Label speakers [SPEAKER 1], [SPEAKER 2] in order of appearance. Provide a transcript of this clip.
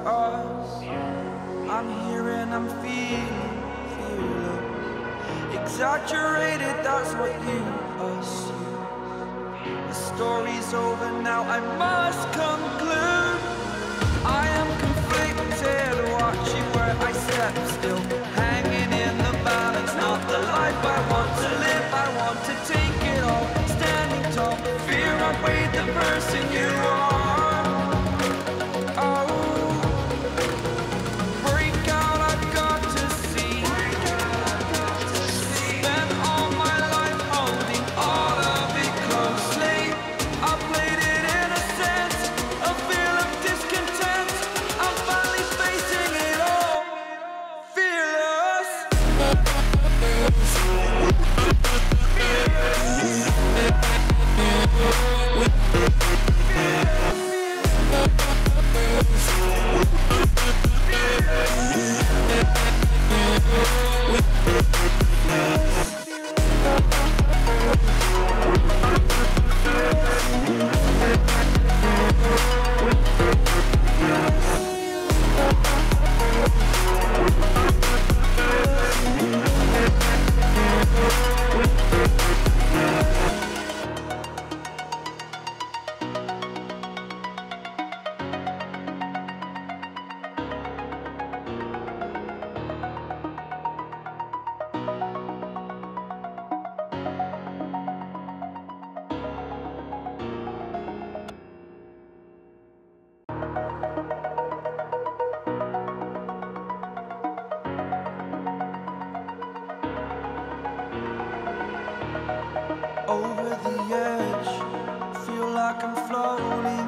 [SPEAKER 1] us. I'm here and I'm feeling fearless. Exaggerated, that's what you assume. The story's over now, I must conclude. I am conflicted, watching where I step still, hanging in the balance. Not the life I want to live, I want to take it all. Standing tall, fear outweighed the person you are. Oh, break out, I've got to see. Spent all my life holding all of it closely. I played it in a sense, a feel of discontent. I'm finally facing it all, fearless. Over the edge, feel like I'm floating